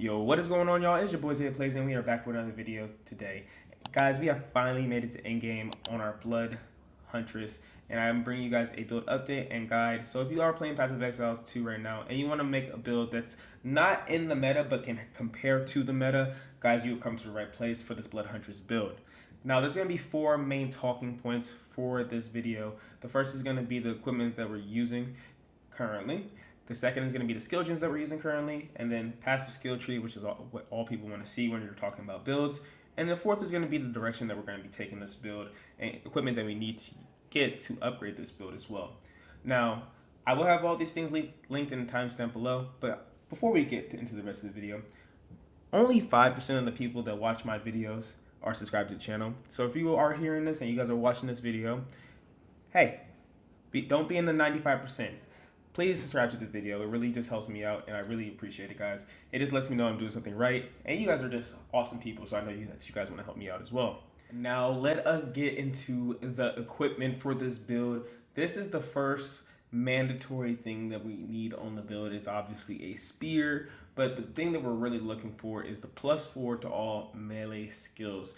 Yo, what is going on, y'all? It's your boys here, Plays, and we are back with another video today. Guys, we have finally made it to endgame on our Blood Huntress, and I'm bringing you guys a build update and guide. So if you are playing Path of Exiles 2 right now, and you want to make a build that's not in the meta, but can compare to the meta, guys, you've come to the right place for this Blood Huntress build. Now, there's going to be four main talking points for this video. The first is going to be the equipment that we're using currently. The second is going to be the skill gems that we're using currently, and then passive skill tree, which is what all people want to see when you're talking about builds. And the fourth is going to be the direction that we're going to be taking this build and equipment that we need to get to upgrade this build as well. Now, I will have all these things linked in the timestamp below, but before we get into the rest of the video, only 5% of the people that watch my videos are subscribed to the channel. So if you are hearing this and you guys are watching this video, hey, don't be in the 95%. Please subscribe to this video. It really just helps me out, and I really appreciate it, guys. It just lets me know I'm doing something right, and you guys are just awesome people, so I know that you guys want to help me out as well. Now, let us get into the equipment for this build. This is the first mandatory thing that we need on the build is obviously a spear, but the thing that we're really looking for is the +4 to all melee skills.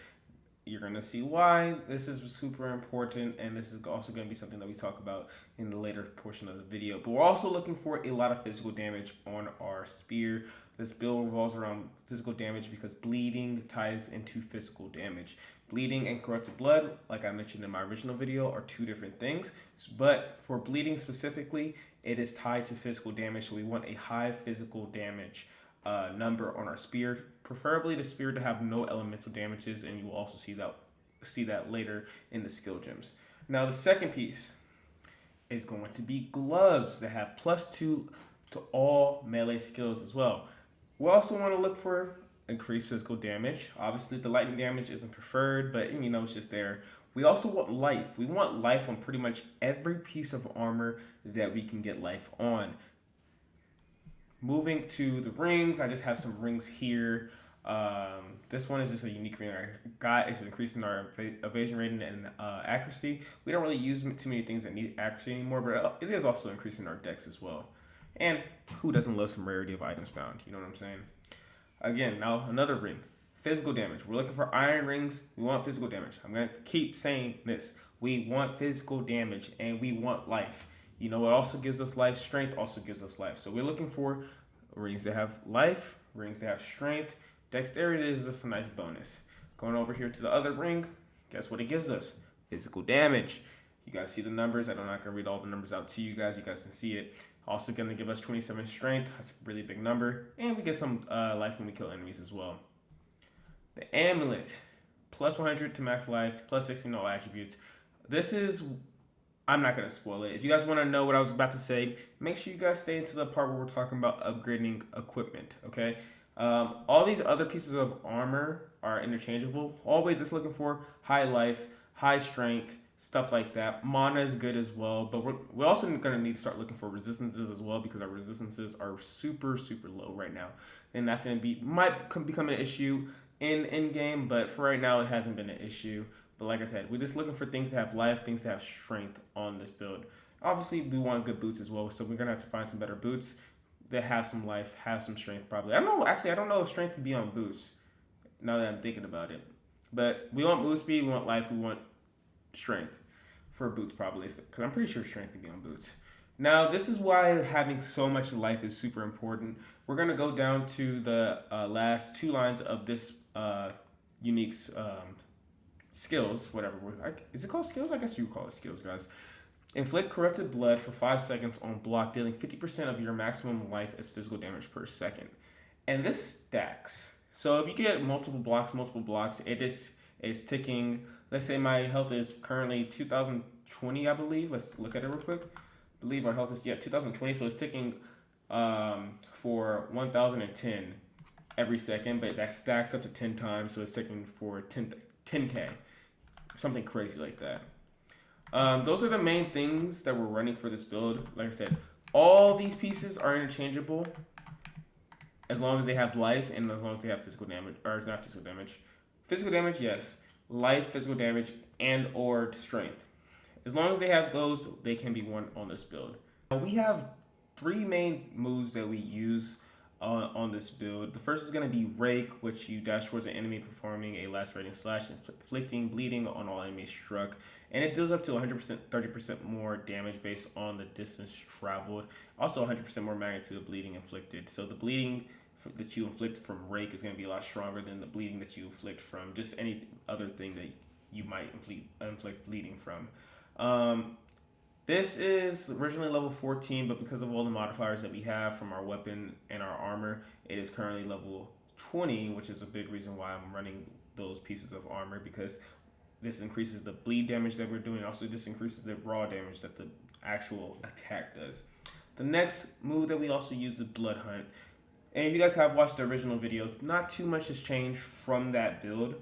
You're going to see why this is super important, and this is also going to be something that we talk about in the later portion of the video. But we're also looking for a lot of physical damage on our spear. This build revolves around physical damage because bleeding ties into physical damage. Bleeding and corrupted blood, like I mentioned in my original video, are two different things. But for bleeding specifically, it is tied to physical damage, so we want a high physical damage number on our spear, preferably the spear to have no elemental damages, and you will also see that later in the skill gems. Now the second piece is going to be gloves that have +2 to all melee skills as well. We also want to look for increased physical damage. Obviously the lightning damage isn't preferred, but it's just there. We also want life. We want life on pretty much every piece of armor that we can get life on. Moving to the rings, I just have some rings here. This one is just a unique ring I got. It's increasing our evasion rating and accuracy. We don't really use too many things that need accuracy anymore, but it is also increasing our dex as well. And who doesn't love some rarity of items found? You know what I'm saying? Again, now another ring. Physical damage. We're looking for iron rings. We want physical damage. I'm going to keep saying this. We want physical damage, and we want life. You know what also gives us life? Strength also gives us life. So we're looking for rings that have life, rings that have strength. Dexterity is just a nice bonus. Going over here to the other ring, guess what it gives us? Physical damage. You guys see the numbers. I'm not going to read all the numbers out to you guys. You guys can see it. Also going to give us 27 strength. That's a really big number. And we get some life when we kill enemies as well. The amulet. +100 to max life, +16 all attributes. This is, I'm not going to spoil it. If you guys want to know what I was about to say, make sure you guys stay into the part where we're talking about upgrading equipment, okay? All these other pieces of armor are interchangeable. All we're just looking for, high life, high strength, stuff like that. Mana is good as well, but we're also going to need to start looking for resistances as well because our resistances are super, super low right now. And that's going to might become an issue in endgame, but for right now, it hasn't been an issue. But like I said, we're just looking for things to have life, things to have strength on this build. Obviously, we want good boots as well, so we're going to have to find some better boots that have some life, have some strength probably. I don't know, actually, I don't know if strength can be on boots, now that I'm thinking about it. But we want move speed, we want life, we want strength for boots probably, because I'm pretty sure strength can be on boots. Now, this is why having so much life is super important. We're going to go down to the last two lines of this unique skills, whatever. Is it called skills? I guess you would call it skills, guys. Inflict corrupted blood for 5 seconds on block, dealing 50% of your maximum life as physical damage per second. And this stacks. So if you get multiple blocks, it is ticking. Let's say my health is currently 2020, I believe. Let's look at it real quick. I believe our health is 2020, so it's ticking for 1010 every second, but that stacks up to 10 times, so it's ticking for 10k, something crazy like that. Those are the main things that we're running for this build. Like I said, all these pieces are interchangeable as long as they have life and as long as they have physical damage, or it's not physical damage. Physical damage, yes. Life, physical damage, and or strength. As long as they have those, they can be won on this build. We have three main moves that we use on this build. The first is going to be Rake, which you dash towards an enemy performing a lacerating slash, inflicting bleeding on all enemies struck. And it deals up to 100%, 30% more damage based on the distance traveled. Also 100% more magnitude of bleeding inflicted. So the bleeding that you inflict from Rake is going to be a lot stronger than the bleeding that you inflict from just any other thing that you might inflict bleeding from. This is originally level 14, but because of all the modifiers that we have from our weapon and our armor, it is currently level 20, which is a big reason why I'm running those pieces of armor, because this increases the bleed damage that we're doing. Also, this increases the raw damage that the actual attack does. The next move that we also use is Blood Hunt. And if you guys have watched the original video, not too much has changed from that build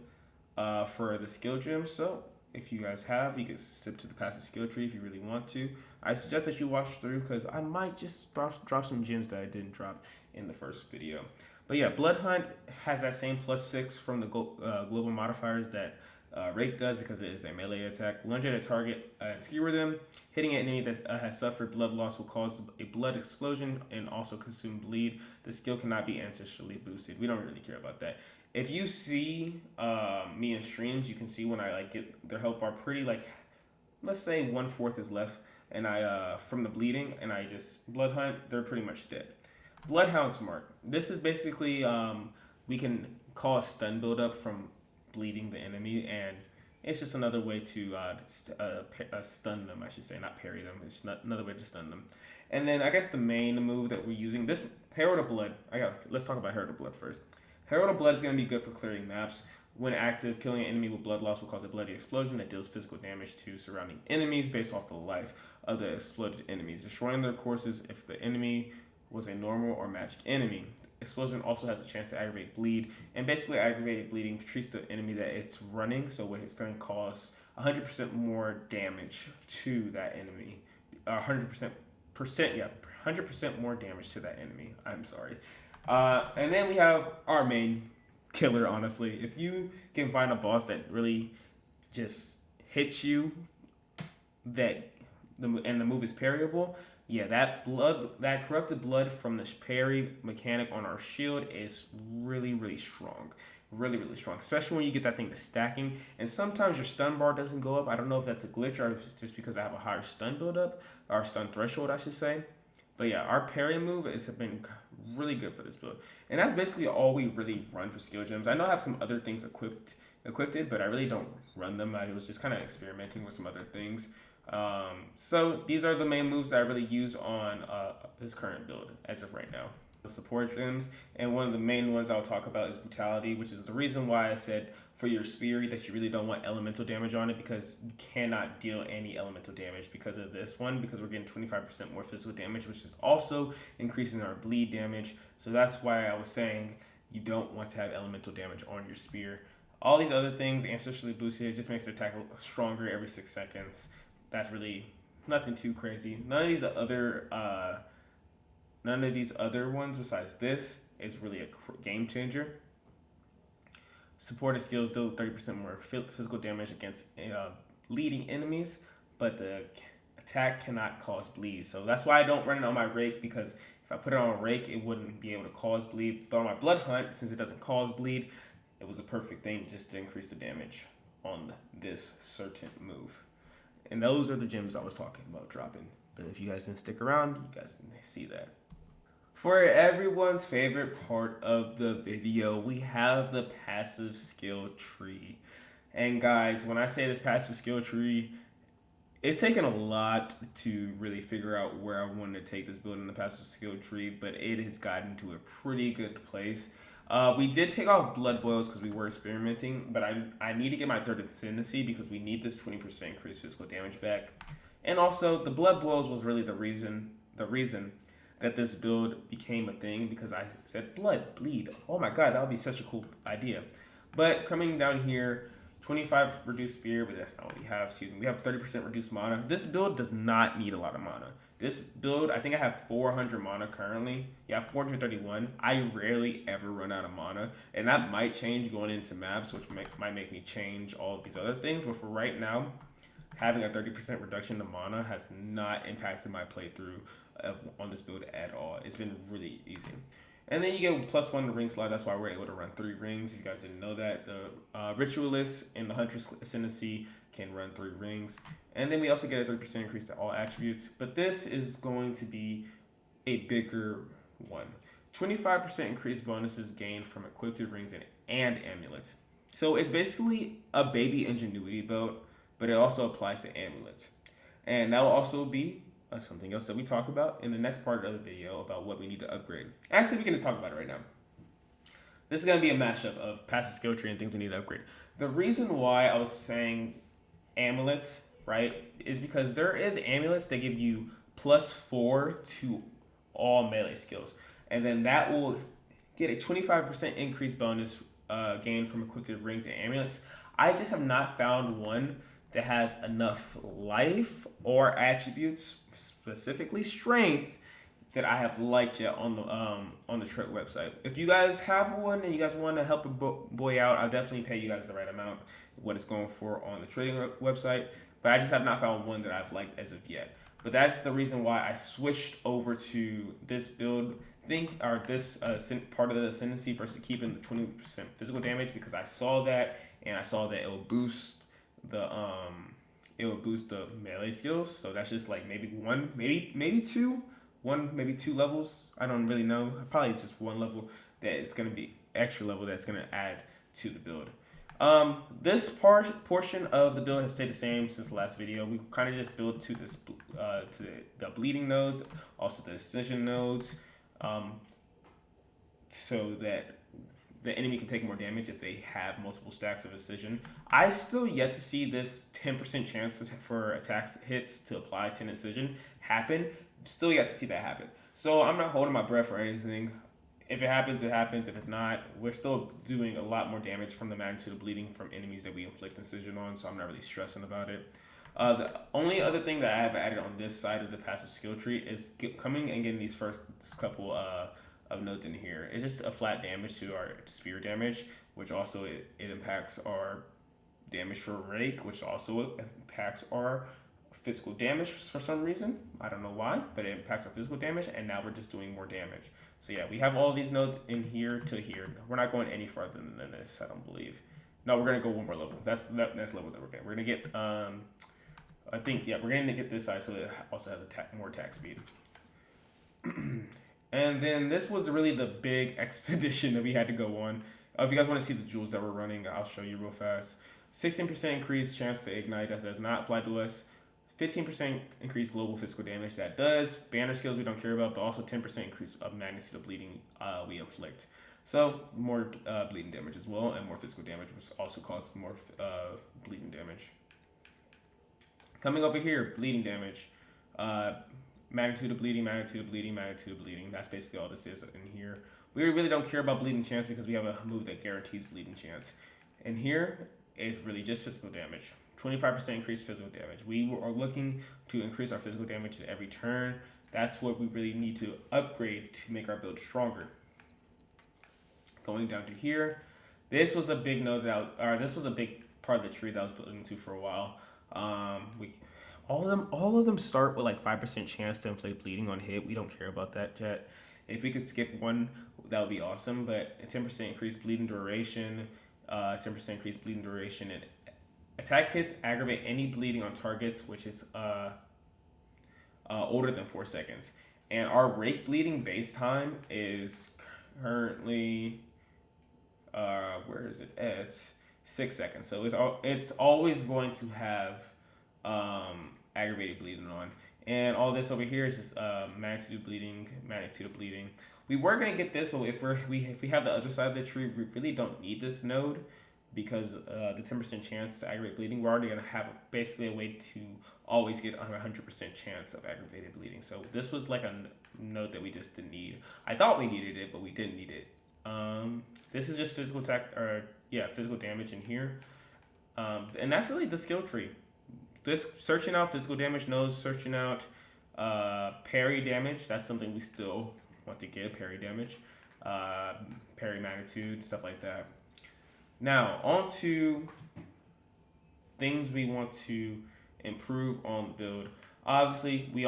for the skill gem. So if you guys have, you can skip to the passive skill tree if you really want to. I suggest that you watch through because I might just drop some gems that I didn't drop in the first video. But yeah, Blood Hunt has that same +6 from the global modifiers that Rake does because it is a melee attack. Lunge at a target, skewer them. Hitting an enemy that has suffered blood loss will cause a blood explosion and also consume bleed. The skill cannot be ancestrally boosted. We don't really care about that. If you see me in streams, you can see when I like get their health bar pretty like, let's say 1/4 is left, and I from the bleeding, and I just blood hunt, they're pretty much dead. Bloodhound's Mark. This is basically we can cause stun buildup from bleeding the enemy, and it's just another way to stun them. I should say, not parry them. It's not another way to stun them. And then I guess the main move that we're using, this Herald of Blood. Let's talk about Herald of Blood first. Herald of Blood is going to be good for clearing maps. When active, killing an enemy with blood loss will cause a bloody explosion that deals physical damage to surrounding enemies based off the life of the exploded enemies, destroying their courses if the enemy was a normal or matched enemy. Explosion also has a chance to aggravate bleed, and basically aggravated bleeding treats the enemy that it's running, so it's going to cause 100% more damage to that enemy. 100% more damage to that enemy. I'm sorry. And then we have our main killer, honestly. If you can find a boss that really just hits you, and the move is parryable, yeah, that corrupted blood from this parry mechanic on our shield is really, really strong. Really, really strong. Especially when you get that thing to stacking. And sometimes your stun bar doesn't go up. I don't know if that's a glitch or if it's just because I have a higher stun buildup, or stun threshold, I should say. But yeah, our parry move has been really good for this build. And that's basically all we really run for skill gems. I know I have some other things equipped, but I really don't run them. I was just kind of experimenting with some other things. So these are the main moves that I really use on this current build as of right now. The support gems, and one of the main ones I'll talk about is brutality, which is the reason why I said for your spear that you really don't want elemental damage on it, because you cannot deal any elemental damage because of this one, because we're getting 25% more physical damage, which is also increasing our bleed damage. So that's why I was saying you don't want to have elemental damage on your spear. All these other things, ancestrally boosted, it just makes the attack stronger every 6 seconds. That's really nothing too crazy. None of these other ones besides this is really a game changer. Supported skills do 30% more physical damage against leading enemies, but the attack cannot cause bleed. So that's why I don't run it on my Rake, because if I put it on a Rake, it wouldn't be able to cause bleed. But on my Blood Hunt, since it doesn't cause bleed, it was a perfect thing just to increase the damage on this certain move. And those are the gems I was talking about dropping. But if you guys didn't stick around, you guys didn't see that. For everyone's favorite part of the video, we have the passive skill tree. And guys, when I say this passive skill tree, it's taken a lot to really figure out where I wanted to take this build in the passive skill tree, but it has gotten to a pretty good place. We did take off blood boils because we were experimenting, but I need to get my third ascendancy because we need this 20% increased physical damage back. And also, the blood boils was really the reason that this build became a thing, because I said bleed. Oh my god, that would be such a cool idea. But coming down here, 25 reduced spear, but that's not what we have. Excuse me. We have 30% reduced mana. This build does not need a lot of mana. This build, I think I have 400 mana currently. Yeah, 431. I rarely ever run out of mana, and that might change going into maps, which might make me change all of these other things. But for right now, having a 30% reduction to mana has not impacted my playthrough on this build at all. It's been really easy. And then you get +1 to ring slot. That's why we're able to run 3 rings. If you guys didn't know that, the Ritualist and the Huntress Ascendancy can run 3 rings. And then we also get a 3% increase to all attributes. But this is going to be a bigger one. 25% increased bonuses gained from equipped rings and amulets. So it's basically a baby ingenuity build, but it also applies to amulets. And that will also be something else that we talk about in the next part of the video about what we need to upgrade. Actually, we can just talk about it right now. This is going to be a mashup of passive skill tree and things we need to upgrade. The reason why I was saying amulets, right, is because there is amulets that give you +4 to all melee skills. And then that will get a 25% increase bonus gained from equipped rings and amulets. I just have not found one that has enough life or attributes, specifically strength, that I have liked yet on the trick website. If you guys have one and you guys want to help a boy out, I'll definitely pay you guys the right amount, what it's going for on the trading website. But I just have not found one that I've liked as of yet. But that's the reason why I switched over to this build this part of the ascendancy versus keeping the 20% physical damage, because I saw that and I saw that the it will boost the melee skills. So that's just like maybe one, maybe two, maybe 2 levels. I don't really know. Probably just 1 level that is going to be extra level that's going to add to the build. This portion of the build has stayed the same since the last video. We kind of just built to this to the bleeding nodes, also the decision nodes, um, so that the enemy can take more damage if they have multiple stacks of Incision. I still yet to see this 10% chance for attacks hits to apply 10 Incision happen. Still yet to see that happen. So I'm not holding my breath or anything. If it happens, it happens. If it's not, we're still doing a lot more damage from the magnitude of bleeding from enemies that we inflict Incision on, so I'm not really stressing about it. The only other thing that I have added on this side of the passive skill tree is coming and getting these first couple of nodes in here. It's just a flat damage to our spear damage, which also it impacts our damage for rake, which also impacts our physical damage for some reason. I don't know why, but it impacts our physical damage, and now we're just doing more damage. So yeah, we have all these nodes in here to here. We're not going any farther than this, I don't believe. No, we're gonna go one more level. That's level that we're getting. We're gonna get I think yeah, we're gonna get this side so it also has more attack speed. And then this was really the big expedition that we had to go on. If you guys want to see the jewels that we're running, I'll show you real fast. 16% increased chance to ignite, that does not apply to us. 15% increased global physical damage, that does. Banner skills we don't care about, but also 10% increase of magnitude of bleeding we inflict. So more bleeding damage as well, and more physical damage, which also causes more bleeding damage. Coming over here, bleeding damage. Uh, Magnitude of bleeding, magnitude of bleeding, magnitude of bleeding. That's basically all this is in here. We really don't care about bleeding chance because we have a move that guarantees bleeding chance. And here is really just physical damage. 25% increased physical damage. We are looking to increase our physical damage at every turn. That's what we really need to upgrade to make our build stronger. Going down to here, this was a big node this was a big part of the tree that I was building to for a while. We all of them start with like 5% chance to inflict bleeding on hit. We don't care about that yet. If we could skip one, that would be awesome. But a 10% increased bleeding duration, 10% increased bleeding duration, and attack hits aggravate any bleeding on targets, which is older than 4 seconds. And our rake bleeding base time is currently where is it at? 6 seconds. So it's always going to have aggravated bleeding on. And all this over here is just magnitude of bleeding, magnitude of bleeding. We were gonna get this, but if we have the other side of the tree, we really don't need this node because the 10% chance to aggravate bleeding, we're already gonna have basically a way to always get a 100% chance of aggravated bleeding. So this was like a node that we just didn't need. I thought we needed it, but we didn't need it. This is just physical physical damage in here, and that's really the skill tree. This searching out physical damage nodes, searching out parry damage. That's something we still want to get, parry damage, parry magnitude, stuff like that. Now on to things we want to improve on the build. Obviously, we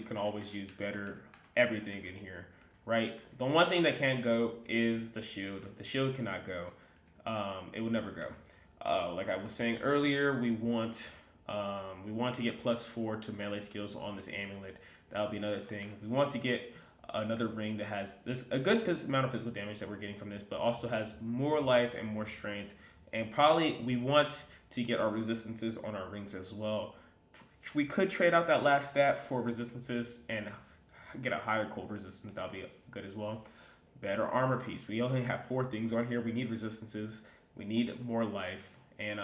can always use better everything in here. right? The one thing that can't go is the shield. The shield cannot go. It will never go. Like I was saying earlier, we want to get +4 to melee skills on this amulet. That'll be another thing. We want to get another ring that has this a good amount of physical damage that we're getting from this, but also has more life and more strength. And probably we want to get our resistances on our rings as well. We could trade out that last stat for resistances and get a higher cold resistance. That'll be good as well. Better armor piece. We only have 4 things on here. We need resistances. We need more life, and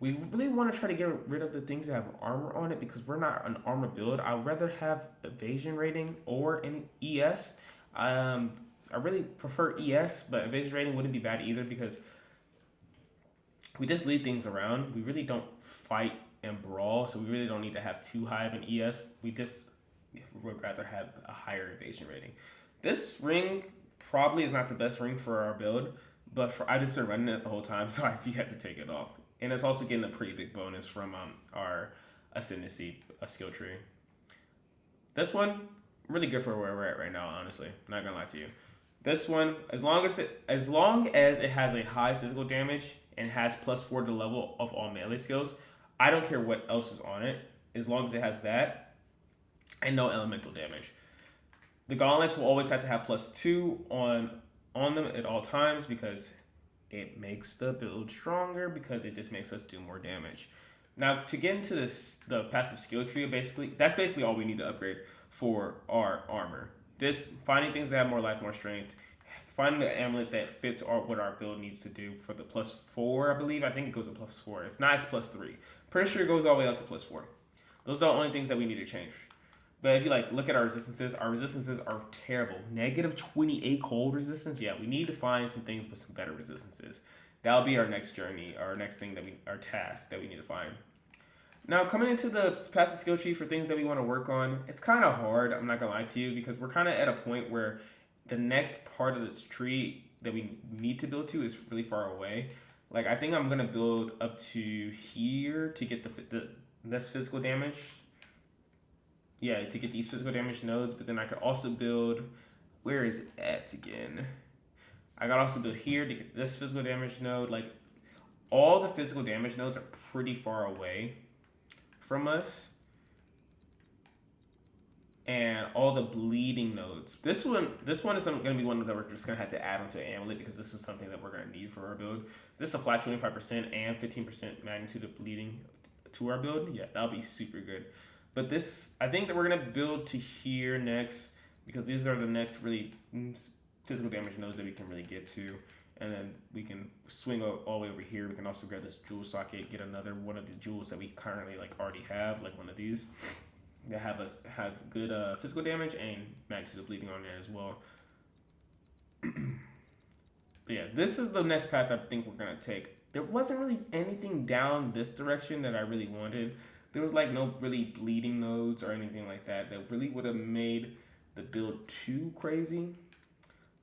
we really want to try to get rid of the things that have armor on it because we're not an armor build. I'd rather have evasion rating or any ES. I really prefer ES, but evasion rating wouldn't be bad either because we just lead things around. We really don't fight and brawl, so we really don't need to have too high of an ES. We just would rather have a higher evasion rating. This ring probably is not the best ring for our build, but I just been running it the whole time, so I had to take it off. And it's also getting a pretty big bonus from our ascendancy skill tree. This one really good for where we're at right now. Honestly, not gonna lie to you. This one, as long as it has a high physical damage and has +4 to the level of all melee skills, I don't care what else is on it. As long as it has that and no elemental damage. The gauntlets will always have to have +2 on them at all times because it makes the build stronger because it just makes us do more damage. Now to get into the passive skill tree, that's basically all we need to upgrade for our armor. Just finding things that have more life, more strength, finding the amulet that fits what our build needs to do for the +4, I believe. I think it goes to +4. If not, it's +3. Pretty sure it goes all the way up to +4. Those are the only things that we need to change. But if you look at our resistances are terrible. -28 cold resistance. Yeah, we need to find some things with some better resistances. That'll be our next journey, our next thing our task that we need to find. Now coming into the passive skill tree for things that we want to work on, it's kind of hard. I'm not gonna lie to you because we're kind of at a point where the next part of this tree that we need to build to is really far away. Like I think I'm gonna build up to here to get the less physical damage. Yeah, to get these physical damage nodes, but then I could also build, where is it at again? I could also build here to get this physical damage node. Like all the physical damage nodes are pretty far away from us. And all the bleeding nodes. This one is going to be one that we're just going to have to add onto amulet because this is something that we're going to need for our build. This is a flat 25% and 15% magnitude of bleeding to our build. Yeah, that'll be super good. But this, I think that we're going to build to here next because these are the next really physical damage nodes that we can really get to. And then we can swing all the way over here. We can also grab this jewel socket, get another one of the jewels that we currently already have, like one of these that have good physical damage and magnitude of bleeding on there as well. But yeah, this is the next path I think we're gonna take. There wasn't really anything down this direction that I really wanted. There was no really bleeding nodes or anything like that really would have made the build too crazy.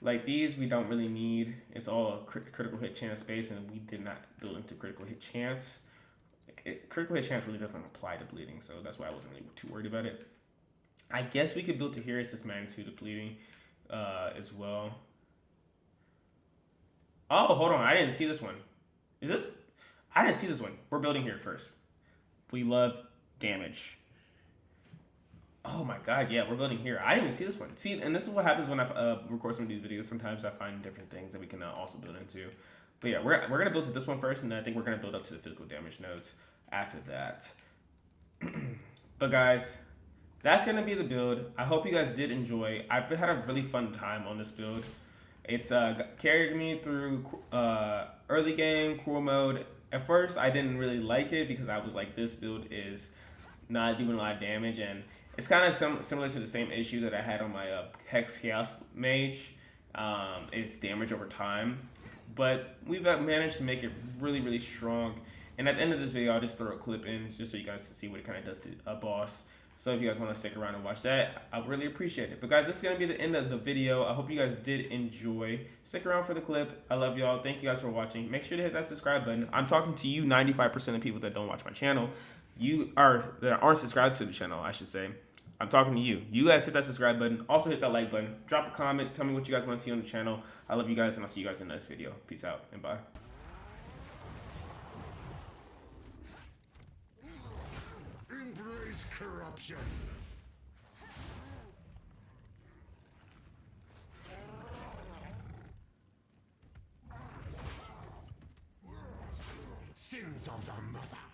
Like these, we don't really need. It's all a critical hit chance base, and we did not build into critical hit chance. Critical hit chance really doesn't apply to bleeding, so that's why I wasn't really too worried about it. I guess we could build to here. It's this magnitude of bleeding as well. Oh, hold on. I didn't see this one. Is this? I didn't see this one. We're building here first. We love damage. Oh my god, yeah, we're building here. I didn't even see this one. See, and this is what happens when I record some of these videos. Sometimes I find different things that we can also build into. But yeah, we're going to build to this one first, and then I think we're going to build up to the physical damage nodes after that. But guys, that's going to be the build. I hope you guys did enjoy. I've had a really fun time on this build. It's carried me through early game, cool mode. At first, I didn't really like it because I was like, this build is not doing a lot of damage, and it's kind of similar to the same issue that I had on my Hex Chaos Mage. It's damage over time, but we've managed to make it really, really strong. And at the end of this video, I'll just throw a clip in just so you guys can see what it kind of does to a boss. So if you guys want to stick around and watch that, I would really appreciate it. But guys, this is going to be the end of the video. I hope you guys did enjoy. Stick around for the clip. I love y'all. Thank you guys for watching. Make sure to hit that subscribe button. I'm talking to you 95% of people that don't watch my channel. That aren't subscribed to the channel, I should say. I'm talking to you. You guys hit that subscribe button. Also hit that like button. Drop a comment. Tell me what you guys want to see on the channel. I love you guys, and I'll see you guys in the next video. Peace out and bye. Embrace corruption. Sins of the mother.